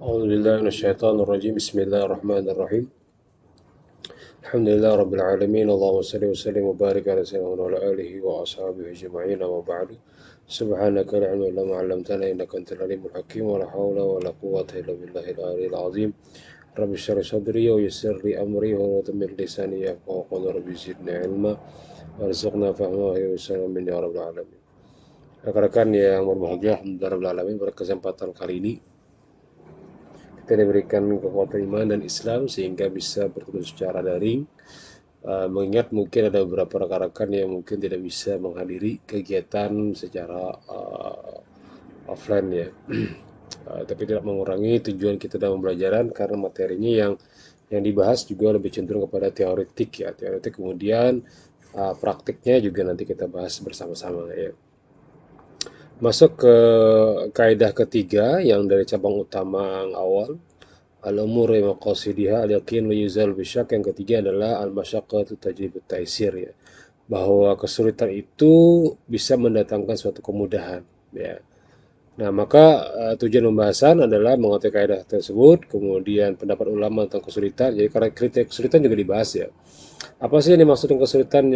أعوذ بالله من الشيطان الرجيم بسم الله الرحمن الرحيم الحمد لله رب العالمين اللهم صل وسلم وبارك على سيدنا وعلى آله وأصحابه أجمعين وبعد سبحانك لا علم إلا ما علمتنا إنك أنت العليم الحكيم ولا حول ولا قوة إلا بالله العلي العظيم رب اشرح لي صدري ويسر لي أمري واحلل من لساني يفقهوا قولي رب زدني علما وارزقنا فهما وسلام من يا رب العالمين. Rekan-rekan yang berbahagia, alhamdulillah rabbil alamin, pada kesempatan kali ini kita diberikan kekuatan iman dan Islam sehingga bisa bertemu secara daring. Mengingat mungkin ada beberapa rekan-rekan yang mungkin tidak bisa menghadiri kegiatan secara offline ya. Tapi tidak mengurangi tujuan kita dalam pembelajaran karena materinya yang dibahas juga lebih cenderung kepada teoretik ya. Teoretik kemudian praktiknya juga nanti kita bahas bersama-sama ya. Masuk ke kaidah ketiga yang dari cabang utama yang awal, al-umur wa maqasidiha al-yaqin la yuzal bisyak. Yang ketiga adalah al-masyaqqatu tajlibut taisir ya. Bahwa kesulitan itu bisa mendatangkan suatu kemudahan ya. Nah, maka tujuan pembahasan adalah mengetahui kaidah tersebut, kemudian pendapat ulama tentang kesulitan. Jadi karena kriteria kesulitan juga dibahas ya. Apa sih yang dimaksud dengan kesulitan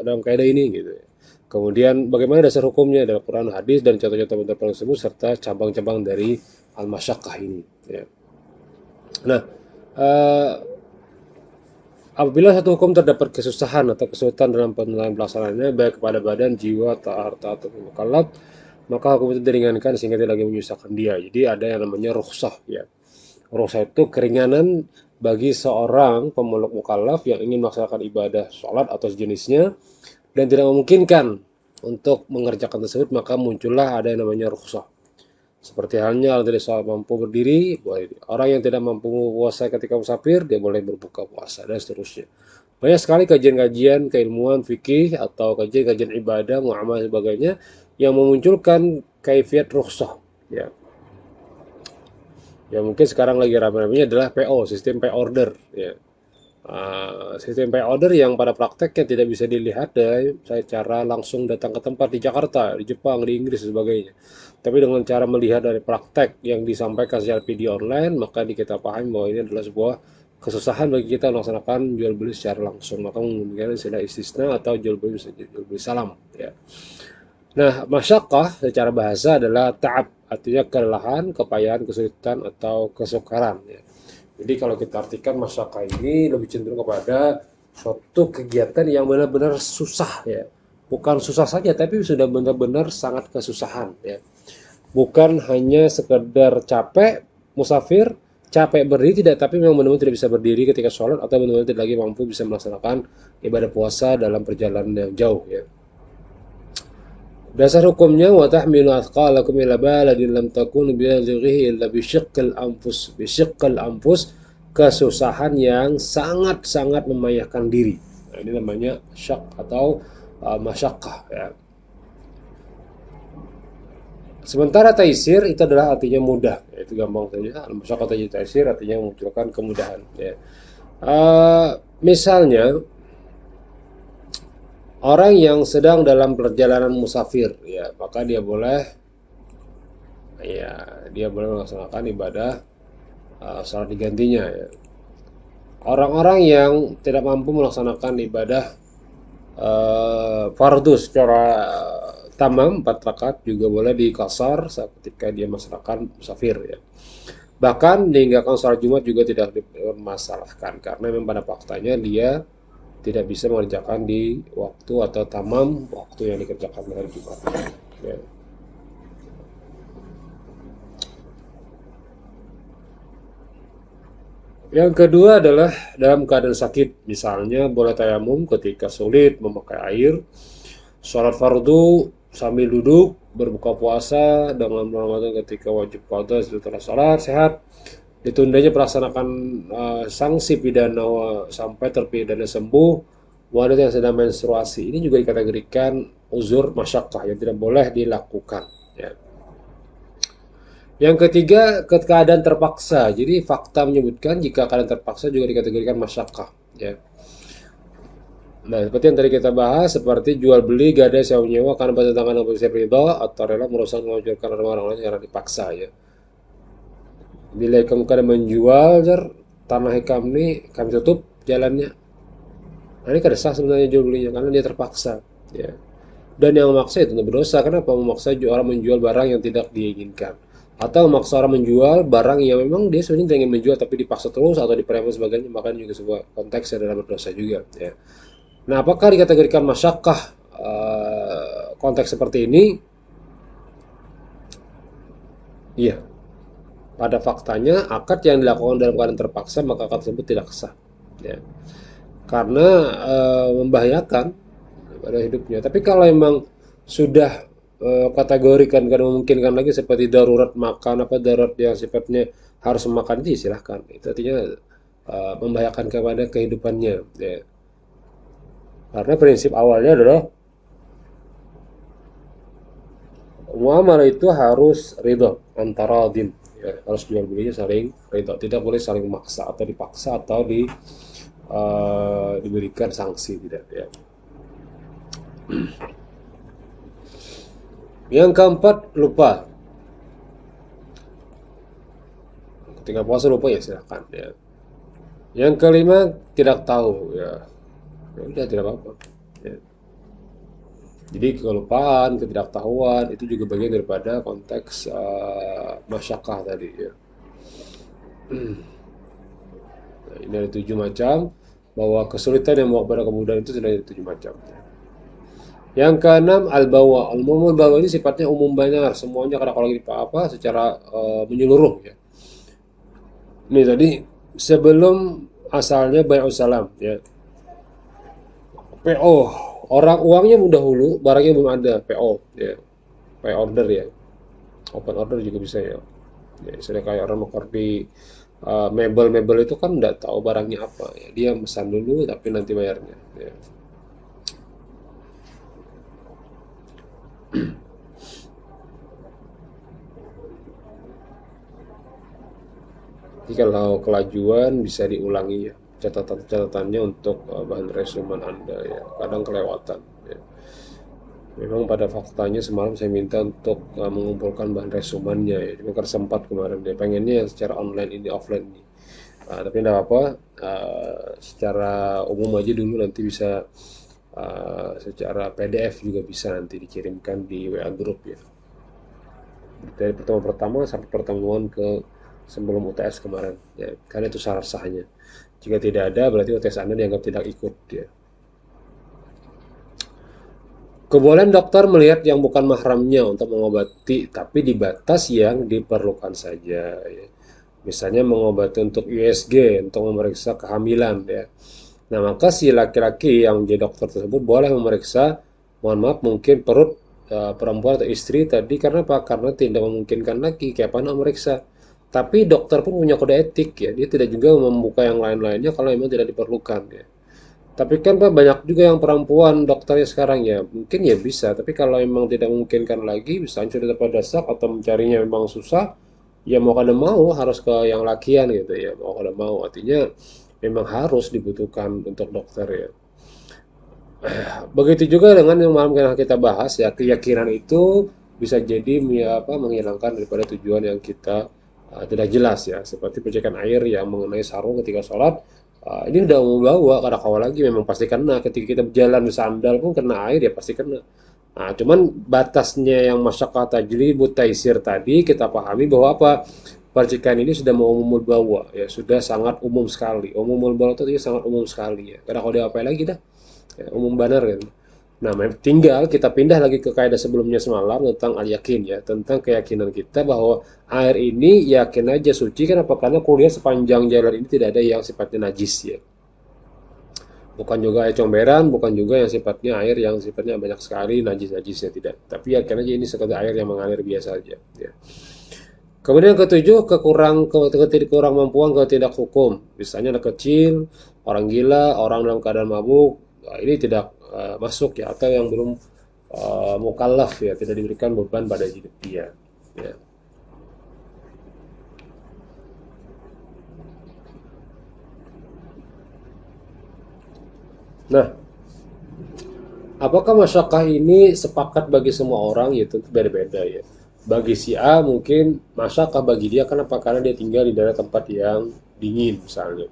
dalam kaidah ini gitu ya. Kemudian bagaimana dasar hukumnya dalam Quran, hadis dan contoh-contoh pendapat tersebut serta cabang-cabang dari al-masyaqqah ini ya. Nah, eh, apabila satu hukum terdapat kesusahan atau kesulitan dalam penilaian pelaksanaannya baik kepada badan, jiwa, atau harta atau mukallaf, maka hukum itu diringankan sehingga tidak lagi menyusahkan dia. Jadi ada yang namanya rukhsah ya. Rukhsah itu keringanan bagi seorang pemeluk mukallaf yang ingin melaksanakan ibadah sholat atau sejenisnya dan tidak memungkinkan untuk mengerjakan tersebut, maka muncullah ada yang namanya rukhsah. Seperti halnya orang tidak mampu berdiri, orang yang tidak mampu puasa ketika musafir, dia boleh berbuka puasa dan seterusnya. Banyak sekali kajian-kajian keilmuan fikih atau kajian-kajian ibadah, muamalah dan sebagainya yang memunculkan kaifiat rukhsah. Ya, yang mungkin sekarang lagi ramai-ramainya adalah PO, sistem pay order. Ya. Sistem pay order yang pada prakteknya tidak bisa dilihat dari cara langsung datang ke tempat di Jakarta, di Jepang, di Inggris dan sebagainya. Tapi dengan cara melihat dari praktek yang disampaikan secara video online, maka kita pahami bahwa ini adalah sebuah kesusahan bagi kita melaksanakan jual beli secara langsung. Maka mungkin istilah istisna atau jual beli salam. Ya. Nah, masyaqqah secara bahasa adalah ta'ab, artinya kelelahan, kepayahan, kesulitan atau kesukaran. Ya. Jadi kalau kita artikan masyaqqah ini lebih cenderung kepada suatu kegiatan yang benar-benar susah ya. Bukan susah saja tapi sudah benar-benar sangat kesusahan ya. Bukan hanya sekedar capek musafir, capek berdiri tidak, tapi memang benar-benar tidak bisa berdiri ketika sholat atau benar-benar tidak lagi mampu bisa melaksanakan ibadah puasa dalam perjalanan yang jauh ya. Dasar hukumnya wa tahmilu athqalakum ila baladin lam takunu bilighihi illa bisyiqqil anfus, kesusahan yang sangat-sangat memayahkan diri. Nah, ini namanya syak atau masyaqqah ya. Sementara taisir itu adalah artinya mudah, itu gampang saja. Al-masyaqqah taisir artinya memunculkan kemudahan ya. Misalnya orang yang sedang dalam perjalanan musafir ya, maka dia boleh melaksanakan ibadah salat digantinya ya. Orang-orang yang tidak mampu melaksanakan ibadah fardu secara tamam 4 rakaat juga boleh dikasar ketika dia melaksanakan musafir ya. Bahkan meninggalkan sholat Jumat juga tidak dipermasalahkan karena memang pada faktanya dia tidak bisa mengerjakan di waktu atau tamam waktu yang dikerjakan pada hari Jumat. Ya. Yang kedua adalah dalam keadaan sakit, misalnya boleh tayamum ketika sulit memakai air, sholat fardu sambil duduk, berbuka puasa dengan Ramadan ketika wajib qada setelah sholat sehat, ditundanya pelaksanaan sanksi pidana sampai terpidana sembuh. Wanita yang sedang menstruasi ini juga dikategorikan uzur masyaqqah yang tidak boleh dilakukan ya. Yang ketiga, keadaan terpaksa. Jadi fakta menyebutkan jika keadaan terpaksa juga dikategorikan masyaqqah ya. Nah, seperti yang tadi kita bahas, seperti jual beli, gadai, sewa menyewa karena bertentangan dengan prinsip ridha atau rela merusak menghancurkan orang lain secara dipaksa ya. Bila kamu kada menjual tanah kami tutup jalannya. Nah, ini kada sah sebenarnya jual belinya karena dia terpaksa. Ya. Dan yang memaksa itu berdosa. Kenapa memaksa orang menjual barang yang tidak diinginkan? Atau memaksa orang menjual barang yang memang dia sebenarnya tidak ingin menjual tapi dipaksa terus atau diperempat sebagainya, maka ini juga sebuah konteks adalah berdosa juga. Ya. Nah, apakah dikategorikan masyakkah konteks seperti ini? Iya. Pada faktanya akad yang dilakukan dalam keadaan terpaksa maka akad tersebut tidak sah. Ya. Karena membahayakan pada hidupnya. Tapi kalau memang sudah kategorikan karena memungkinkan lagi seperti darurat makan apa darurat yang sifatnya harus makan itu silahkan. Itu artinya membahayakan kepada kehidupannya. Ya. Karena prinsip awalnya adalah muamalah itu harus ridho antara din. Ya, harus jual belinya saling ridho. Tidak boleh saling maksa atau dipaksa atau diberikan sanksi tidak. Ya. Yang keempat lupa. Ketika puasa lupa ya silahkan ya. Yang kelima tidak tahu ya. Ya udah tidak apa-apa. Ya. Jadi kelupaan, ketidaktahuan itu juga bagian daripada konteks masyakkah tadi ya. Nah, ini ada 7 macam bahwa kesulitan yang membawa kepada kemudahan itu sudah ada 7 macam. Yang keenam al-bawa. Al-umumul bawa ini sifatnya umum benar, semuanya karena kalau apa secara menyeluruh ya. Ini tadi sebelum asalnya bai'us salam ya. PO, orang uangnya dahulu, barangnya belum ada, PO ya. Pay order ya. Open order juga bisa ya. Ya, misalnya kayak orang mau di mebel-mebel itu kan nggak tahu barangnya apa ya. Dia pesan dulu tapi nanti bayarnya ya. Jadi kalau kelajuan bisa diulangi ya catatan-catatannya untuk bahan resumen Anda ya. Kadang kelewatan ya. Memang pada faktanya semalam saya minta untuk mengumpulkan bahan resumennya ya. Cuma kan sempat kemarin dia pengennya yang secara online ini offline ini. Tapi tidak apa, secara umum aja dulu nanti bisa secara PDF juga bisa nanti dikirimkan di WA Group ya. Dari pertemuan pertama sampai pertemuan ke sebelum UTS kemarin ya, karena itu syarat sahnya. Jika tidak ada berarti UTS Anda dianggap tidak ikut ya. Kebolehan dokter melihat yang bukan mahramnya untuk mengobati tapi di batas yang diperlukan saja ya. Misalnya mengobati untuk USG untuk memeriksa kehamilan ya. Nah, maka si laki-laki yang jadi dokter tersebut boleh memeriksa, mohon maaf, mungkin perut perempuan atau istri tadi karena apa? Karena tidak memungkinkan lagi, kayak apa memeriksa. Tapi dokter pun punya kode etik ya, dia tidak juga membuka yang lain-lainnya kalau memang tidak diperlukan ya. Tapi kan Pak banyak juga yang perempuan dokternya sekarang ya, mungkin ya bisa. Tapi kalau memang tidak memungkinkan lagi, misalnya sudah terdesak atau mencarinya memang susah, ya mau kada mau harus ke yang lakian gitu ya, mau kada mau. Artinya memang harus dibutuhkan untuk dokter ya. Begitu juga dengan yang malam kita bahas ya, keyakinan itu bisa jadi menghilangkan daripada tujuan yang kita tidak jelas ya, seperti percikan air yang mengenai sarung ketika sholat. Ini udah mau bawa karena kawal lagi memang pasti kena ketika kita berjalan di sandal pun kena air ya pasti kena. Nah, cuman batasnya yang masyarakat tajribut taisir tadi kita pahami bahwa apa, percikan ini sudah mau umumul bawa ya, sudah sangat umum sekali. Umumul bawa itu sangat umum sekali ya. Karena kalau dia apa lagi dah ya, umum benar kan. Nah, tinggal kita pindah lagi ke kaidah sebelumnya semalam tentang al-yakin ya, tentang keyakinan kita bahwa air ini yakin aja suci. Kenapa? Karena kuliah sepanjang jalan ini tidak ada yang sifatnya najis ya. Bukan juga air comberan, bukan juga yang sifatnya air yang sifatnya banyak sekali najis-najisnya tidak. Tapi yakin aja ini sekedar air yang mengalir biasa aja ya. Kemudian ketujuh, kurang mampuan ketidak hukum. Misalnya anak kecil, orang gila, orang dalam keadaan mabuk, ini tidak masuk ya, atau yang belum mukallaf ya, tidak diberikan beban pada hidup dia. Ya. Nah, apakah masyakkah ini sepakat bagi semua orang? Ya tentu beda-beda ya. Bagi si A mungkin masyakah bagi dia, kenapa? Karena dia tinggal di daerah tempat yang dingin misalnya,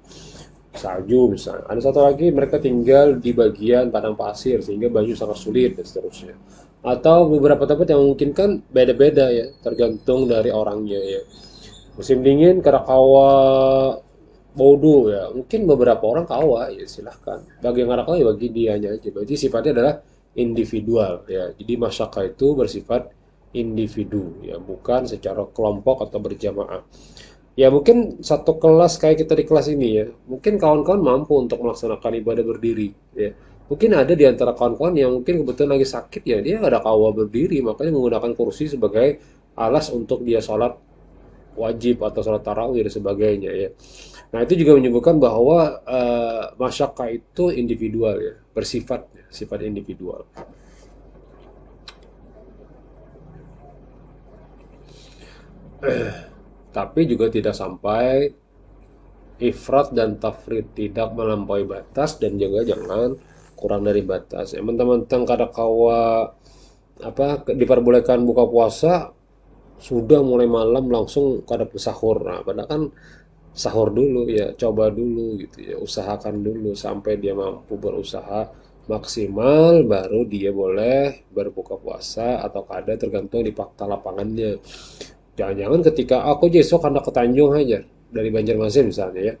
salju misalnya. Ada satu lagi mereka tinggal di bagian padang pasir sehingga baju sangat sulit dan seterusnya. Atau beberapa tempat yang mungkin kan beda-beda ya, tergantung dari orangnya ya. Musim dingin Karakawa Bodo ya, mungkin beberapa orang kawa ya silahkan. Bagi yang Karakawa ya bagi dianya aja. Berarti sifatnya adalah individual ya. Jadi masyarakat itu bersifat individu ya, bukan secara kelompok atau berjamaah. Ya mungkin satu kelas kayak kita di kelas ini ya, mungkin kawan-kawan mampu untuk melaksanakan ibadah berdiri ya. Mungkin ada di antara kawan-kawan yang mungkin kebetulan lagi sakit ya, dia nggak ada kawa berdiri, makanya menggunakan kursi sebagai alas untuk dia sholat wajib atau sholat tarawih dan sebagainya ya. Nah itu juga menyebutkan bahwa masyarakat itu individual ya, bersifat ya, sifat individual. Tapi juga tidak sampai ifrat dan tafrid, tidak melampaui batas dan juga jangan kurang dari batas. Ya, mentang-mentang kada kawa apa diperbolehkan buka puasa sudah mulai malam langsung kada sahur. Nah, padahal kan sahur dulu ya, coba dulu gitu ya, usahakan dulu sampai dia mampu berusaha maksimal baru dia boleh berbuka puasa atau kada tergantung di fakta lapangannya. Jangan-jangan ketika aku besok hendak ke Tanjung aja dari Banjarmasin misalnya ya.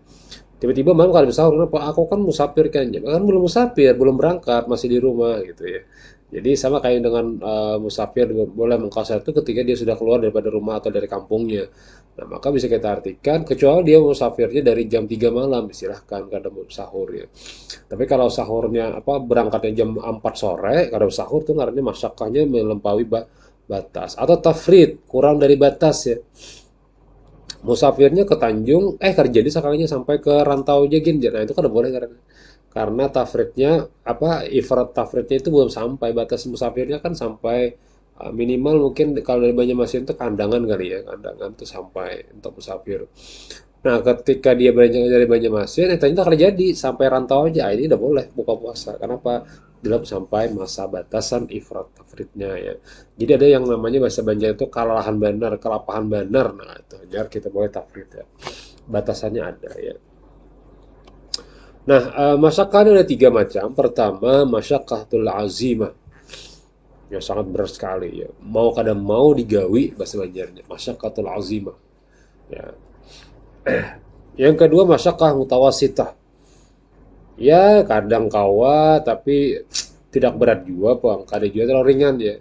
Tiba-tiba malam kalau sahur, kenapa? Aku kan musafir kan, ya kan belum musafir, belum berangkat, masih di rumah gitu ya. Jadi sama kayak dengan musafir boleh mengkosor itu ketika dia sudah keluar daripada rumah atau dari kampungnya. Nah, maka bisa kita artikan kecuali dia musafirnya dari jam 3 malam, silahkan kada mau sahur ya. Tapi kalau sahurnya apa berangkatnya jam 4 sore, kada sahur tuh karena masyarakatnya melampaui batas atau tafrid, kurang dari batas ya. Musafirnya ke Tanjung, kerja di sekalinya sampai ke Rantau Jegin. Nah itu kan udah boleh karena tafridnya apa ifrat tafridnya itu belum sampai batas musafirnya kan sampai minimal mungkin kalau dari Banjarmasin itu kandangan kali ya, kandangan tuh sampai untuk musafir. Nah, ketika dia beranjak dari Banjarmasin, ternyata kerja jadi sampai rantau aja. Ini udah boleh buka puasa. Kenapa? Belum sampai masa batasan ifrat tafridnya ya. Jadi ada yang namanya bahasa Banjar itu kalalahan banar, kelapahan banar. Nah, itu biar kita boleh tafrid ya. Batasannya ada ya. Nah, masyakah ada tiga macam. Pertama, masyakatul azimah. Ya sangat berat sekali ya. Mau kadang mau digawi bahasa Banjarnya. Masyakatul azimah. Ya. Yang kedua, masyakah mutawasitah. Ya kadang kawa tapi tidak berat juga bang, kadang juga terlalu ringan ya.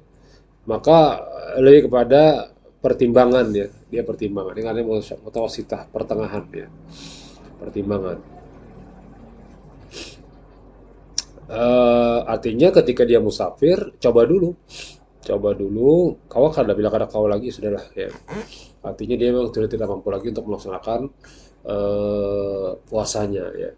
Maka lebih kepada pertimbangan ya, dia pertimbangan. Ini karena mutawasitah pertengahan ya, pertimbangan. Artinya ketika dia musafir, coba dulu. Kau kada bila kada kau lagi sudahlah ya. Artinya dia memang sudah tidak mampu lagi untuk melaksanakan puasanya ya.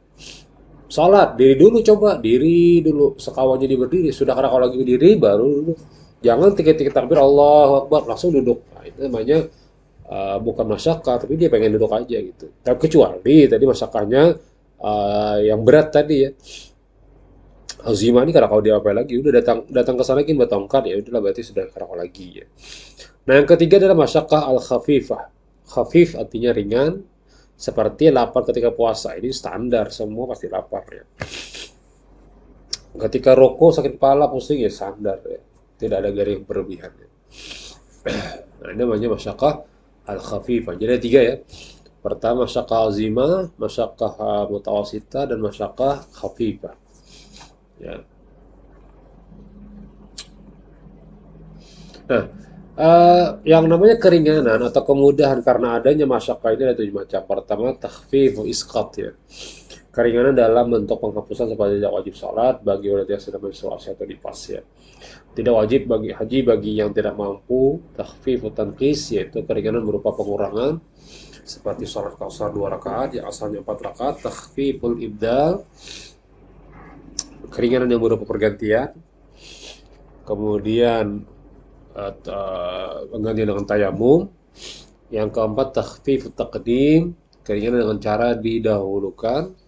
Salat, diri dulu coba, diri dulu. Sekawanya dia berdiri, sudah kada kau lagi berdiri baru dulu. Jangan tiket-tiket takbir Allah Akbar langsung duduk. Nah, itu namanya bukan masyakah, tapi dia pengen duduk aja gitu. Tapi kecuali tadi masyakahnya yang berat tadi ya. Azimah ini kada kau diapain lagi, udah datang datang ke sana bawa tongkat ya udahlah berarti sudah kada kau lagi ya. Nah, yang ketiga adalah masyakah al-khafifah. Khafif artinya ringan, seperti lapar ketika puasa. Ini standar, semua pasti lapar ya. Ketika rokok sakit kepala pusing ya standar ya. Tidak ada garis berlebihan ya. Nah, ini namanya masyakah al-khafifah. Jadi ada tiga ya. Pertama masyakah azimah, masyakah mutawasita, dan masyakah khafifah. Ya. Nah, yang namanya keringanan atau kemudahan karena adanya masyakah ini ada tujuh macam. Pertama, takhfif isqat ya. Keringanan dalam bentuk penghapusan seperti tidak wajib sholat bagi wanita yang sedang menstruasi atau nifas ya. Tidak wajib bagi haji bagi yang tidak mampu. Takhfif tanqis yaitu keringanan berupa pengurangan seperti sholat qausar 2 rakaat yang asalnya 4 rakaat. Takhfiful ibdal keringanan yang berupa pergantian. Kemudian penggantian dengan tayamum. Yang keempat takhfif taqdim, keringanan dengan cara didahulukan.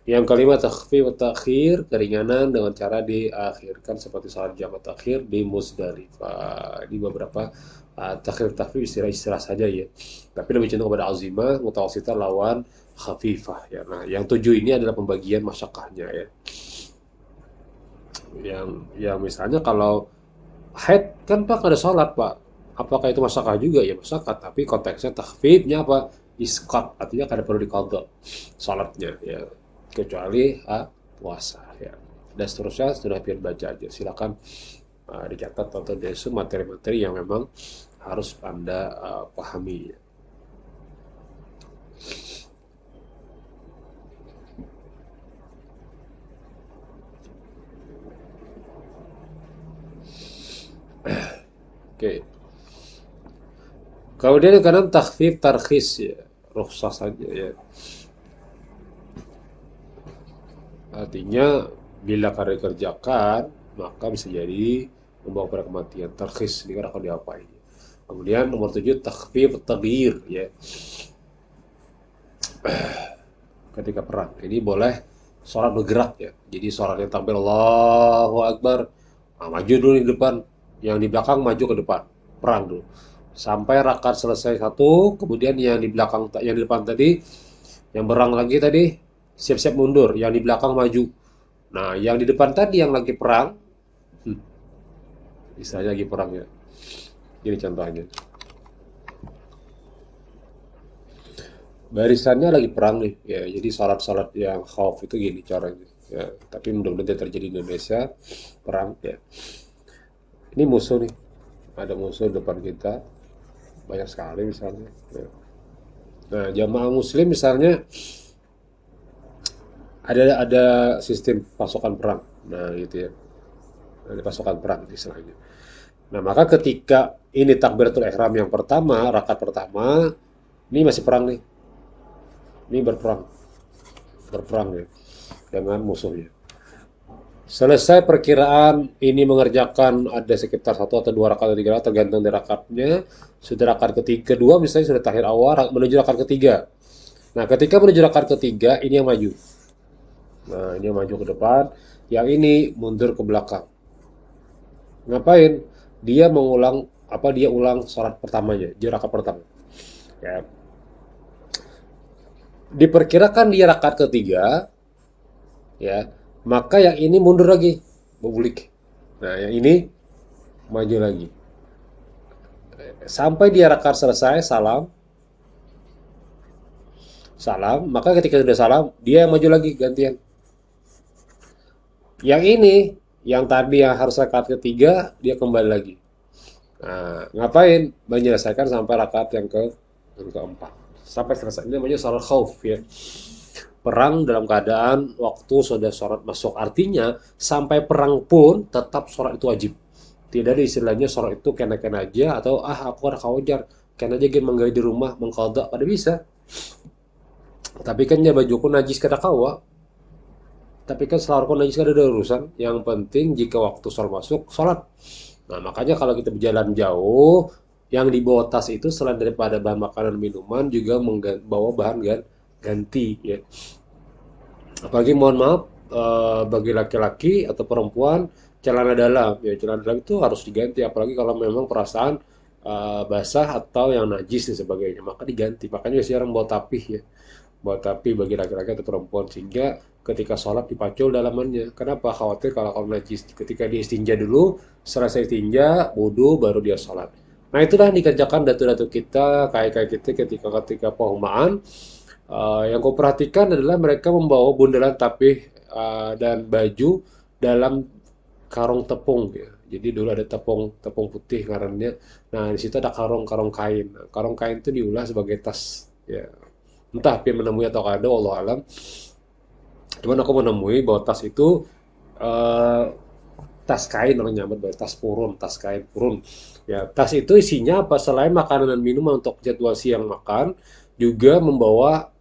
Yang kelima takhfif wa takhir, keringanan dengan cara diakhirkan seperti salat jamak takhir di Musdalifah. Di beberapa takhir takhfif istilah-istilah saja ya. Tapi lebih cenderung kepada azimah, mutawassithah lawan khafifah ya. Nah, yang tujuh ini adalah pembagian masyakkahnya ya. Yang misalnya kalau haid kan Pak ada sholat Pak. Apakah itu masyakkah juga? Ya masyakkah, tapi konteksnya takhfifnya apa? Isqat, artinya kada perlu diqadha sholatnya ya. Kecuali puasa ya. Dan seterusnya sudah biar baca aja. Silakan dicatat atau desu materi-materi yang memang harus Anda pahami ya. Oke. Kemudian kadang takhfif tarkhis ya. Rukhsah saja ya. Artinya bila karya dikerjakan maka bisa jadi membawa pada kematian. Tarkhis dikatakan diapain. Kemudian nomor 7 takhfif taghyir ya. Ketika perang ini boleh sholat bergerak ya. Jadi sholatnya tampil Allahu Akbar. Nah, maju dulu di depan. Yang di belakang maju ke depan. Perang dulu. Sampai rakaat selesai satu, kemudian yang di belakang, yang di depan tadi, yang berang lagi tadi, siap-siap mundur. Yang di belakang maju. Nah, yang di depan tadi yang lagi perang, istilahnya lagi perang ya. Ini contohnya. Barisannya lagi perang nih, ya. Jadi salat-salat yang khauf itu gini caranya. Ya, tapi mudah-mudahan tidak terjadi di Indonesia perang ya. Ini musuh nih, ada musuh depan kita, banyak sekali misalnya. Ya. Nah, jamaah Muslim misalnya ada sistem pasukan perang, nah gitu ya, ada pasukan perang istilahnya. Nah, maka ketika ini takbiratul ihram yang pertama, rakaat pertama, ini masih perang nih, ini berperang ya dengan musuhnya. Selesai perkiraan ini mengerjakan ada sekitar satu atau dua rakaat atau tiga rakaat tergantung dari rakaatnya. Sudah rakaat ketiga dua misalnya sudah tahir awal menuju rakaat ketiga. Nah ketika menuju rakaat ketiga ini yang maju. Nah ini yang maju ke depan. Yang ini mundur ke belakang. Ngapain? Dia mengulang apa dia ulang sholat pertamanya, di rakaat pertama. Ya. Diperkirakan dia rakaat ketiga, ya maka yang ini mundur lagi berbulik. Nah yang ini maju lagi sampai dia rakaat selesai salam salam maka ketika sudah salam dia yang maju lagi gantian yang ini yang tadi yang harus rakaat ketiga dia kembali lagi. Nah ngapain menyelesaikan sampai rakaat yang keempat sampai selesai. Ini namanya salat khauf ya, perang dalam keadaan waktu sudah sholat masuk. Artinya sampai perang pun tetap sholat itu wajib. Tidak ada istilahnya sholat itu kena-kena aja atau aku ada kawajar kena aja gen menggali di rumah mengkodok pada bisa. Tapi kan ya bajuku najis kada kawa. Tapi kan selalu najis kada ada urusan. Yang penting jika waktu sholat masuk sholat. Nah makanya kalau kita berjalan jauh yang dibawa tas itu selain daripada bahan makanan minuman juga membawa bahan ganti ya. Apalagi mohon maaf bagi laki-laki atau perempuan celana dalam ya celana dalam itu harus diganti apalagi kalau memang perasaan basah atau yang najis dan sebagainya maka diganti. Makanya sekarang bawa tapih ya, bawa tapih bagi laki-laki atau perempuan sehingga ketika sholat dipacul dalamannya. Kenapa? Khawatir kalau najis ketika dia istinja dulu, selesai istinja, wudu baru dia sholat. Nah itulah yang dikerjakan datu-datu kita, kayak kita ketika perumahan. Yang kau perhatikan adalah mereka membawa bundalan tapih dan baju dalam karung tepung ya. Jadi dulu ada tepung putih ngarannya. Nah, di situ ada karung kain. Nah, karung kain itu diolah sebagai tas ya. Entah pihak menemui atau kada, wallahu alam. Cuman aku menemui bahwa tas itu eh, tas kain orang nyambat tas purun, tas kain purun. Ya, tas itu isinya apa? Selain makanan dan minuman untuk jadwal siang makan, juga membawa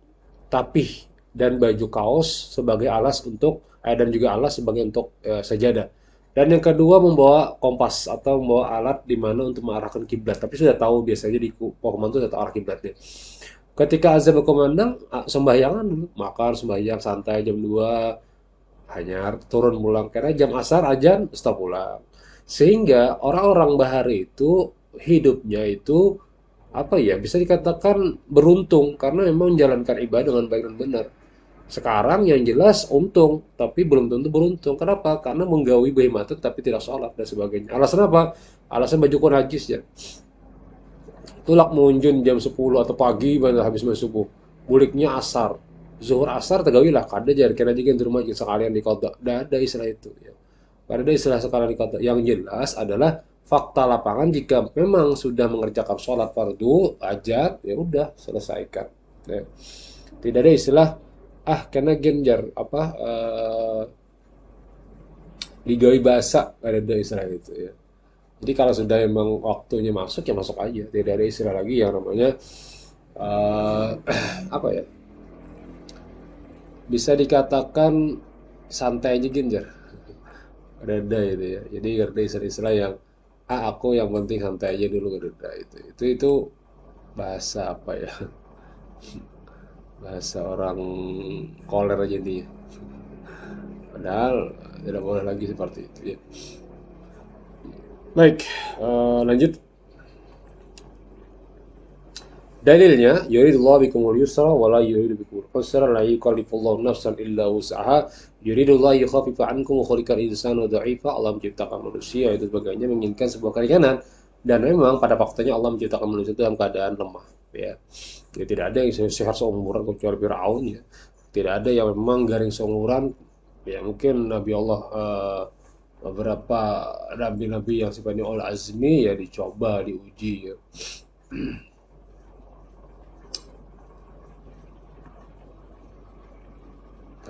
tapih dan baju kaos sebagai alas untuk dan juga alas sebagai untuk sajadah. Dan yang kedua membawa kompas atau membawa alat di mana untuk mengarahkan kiblat. Tapi sudah tahu biasanya di pohon itu sudah tahu arah kiblatnya. Ketika azan berkumandang, sembahyangan dulu, makan, sembahyang santai jam 2, hanyar turun pulang karena jam asar ajan stop pulang. Sehingga orang-orang bahari itu hidupnya itu apa ya, bisa dikatakan beruntung karena memang menjalankan ibadah dengan baik dan benar. Sekarang yang jelas untung, tapi belum tentu beruntung. Kenapa? Karena menggawi bayi mata tapi tidak sholat dan sebagainya. Alasan apa? Alasan baju najis ya. Tulak mengunjun jam 10 atau pagi pada habis masuk subuh. Buliknya asar. Zuhur asar tegawilah kada jar kena juga di rumah sekalian di kota. Tidak ada istilah itu ya. Kada ada istilah sekalian di kota. Yang jelas adalah fakta lapangan jika memang sudah mengerjakan sholat fardu, ajar, ya udah selesaikan. Ya. Tidak ada istilah kena genjar apa digawe basa, ada istilah itu ya. Jadi kalau sudah memang waktunya masuk ya masuk aja. Tidak ada istilah lagi yang namanya eh apa ya? Bisa dikatakan santai aja Ginjar. Reda itu ya. Jadi ada istilah-istilah yang aku yang penting santai aja dulu reda itu bahasa apa ya? Bahasa orang koler aja dia. Padahal tidak boleh lagi seperti itu ya. Baik, lanjut. Dalilnya, yuridullahu bikumul yusra wa la yuridu bikumul usra la yukallifullahu nafsan illa wus'aha yuridullahu yukhaffifa ankum wa khuliqal insanu dha'ifa. Allah menciptakan manusia itu sebagainya menginginkan sebuah keringanan dan memang pada faktanya Allah menciptakan manusia itu dalam keadaan lemah ya. Jadi tidak ada yang sehat seumuran kecuali Firaun ya. Tidak ada yang memang garing seumuran ya, mungkin Nabi Allah beberapa nabi-nabi yang sifatnya ul azmi ya dicoba diuji ya.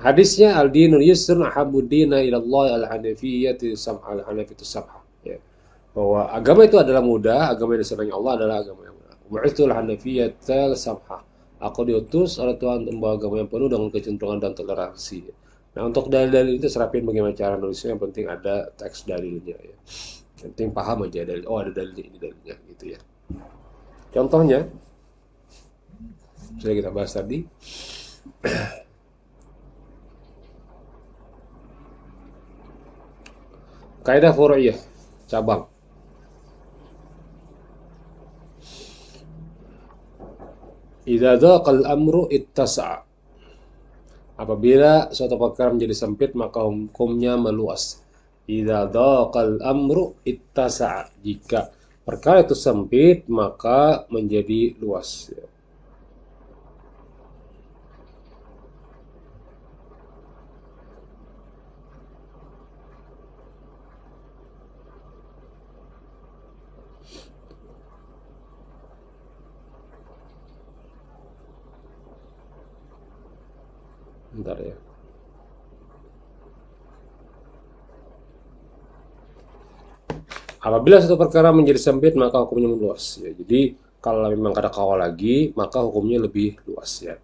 Hadisnya al-dinul yusrun ahabuddina ilallah al-hanafiyyatu sam'a al-hanafiyatu sam'a ya. Bahwa agama itu adalah mudah, agama yang disenangi Allah adalah agama yang mudah. Bu'ithul hanafiyyata sam'a. Aku diutus oleh Tuhan untuk membawa agama yang penuh dengan kecenderungan dan toleransi. Nah, untuk dalil-dalil itu serapin bagaimana cara nulisnya, yang penting ada teks dalilnya ya. Yang penting paham aja dalil. Oh, ada dalilnya ini dalilnya gitu ya. Contohnya sudah kita bahas tadi. Kaidah furu'iyah, cabang. Idza dhaqal amru ittasa'a. Apabila suatu perkara menjadi sempit maka hukumnya meluas. Idza dhaqal amru ittasa'a. Jika perkara itu sempit maka menjadi luas. Bentar ya. Apabila suatu perkara menjadi sempit maka hukumnya meluas ya. Jadi kalau memang ada kawal lagi maka hukumnya lebih luas ya.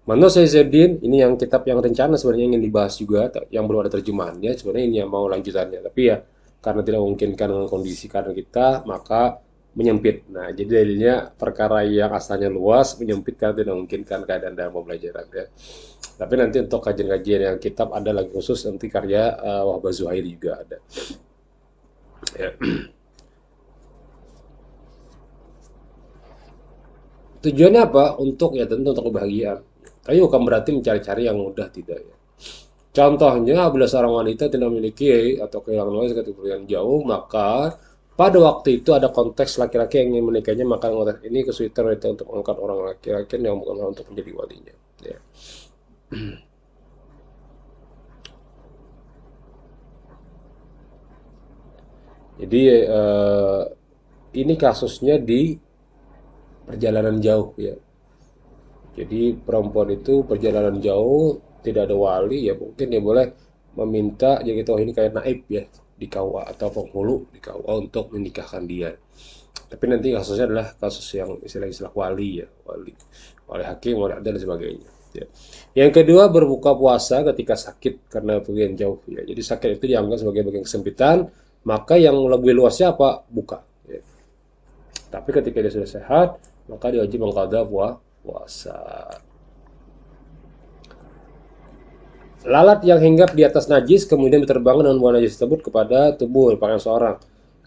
Menurut saya Zedin, ini yang kitab yang rencana sebenarnya ingin dibahas juga, yang belum ada terjemahannya, sebenarnya ini yang mau lanjutannya. Tapi ya, karena tidak memungkinkan dengan kondisi karena kita, maka menyempit. Nah, jadi dalilnya perkara yang asalnya luas, menyempit karena tidak memungkinkan keadaan dalam pembelajaran. Ya. Tapi nanti untuk kajian-kajian yang kitab ada lagi khusus, nanti karya Wahbah Zuhairi juga ada. Ya. Tujuannya apa? Untuk ya tentu untuk kebahagiaan. Tapi bukan berarti mencari-cari yang mudah, tidak ya. Contohnya, apabila seorang wanita tidak memiliki atau kehilangan wajah ketika yang jauh, maka pada waktu itu ada konteks laki-laki yang ingin menikahnya, maka konteks ini kesulitan wanita untuk mengangkat orang laki-laki yang bukan untuk menjadi walinya. Ya. Jadi ini kasusnya di perjalanan jauh ya. Jadi perempuan itu perjalanan jauh tidak ada wali ya mungkin dia boleh meminta jadi tahu ini kayak naib ya di KUA atau penghulu di KUA untuk menikahkan dia. Tapi nanti kasusnya adalah kasus yang istilah-istilah wali ya, wali hakim, wali adat dan sebagainya. Ya. Yang kedua berbuka puasa ketika sakit karena pergian jauh ya. Jadi sakit itu dianggap sebagai bagian kesempitan, maka yang lebih luasnya apa? Buka. Ya. Tapi ketika dia sudah sehat, maka dia wajib mengqadha berpuasa. Lalat yang hinggap di atas najis kemudian diterbangkan dengan buah najis tersebut kepada tubuh pakaian seorang.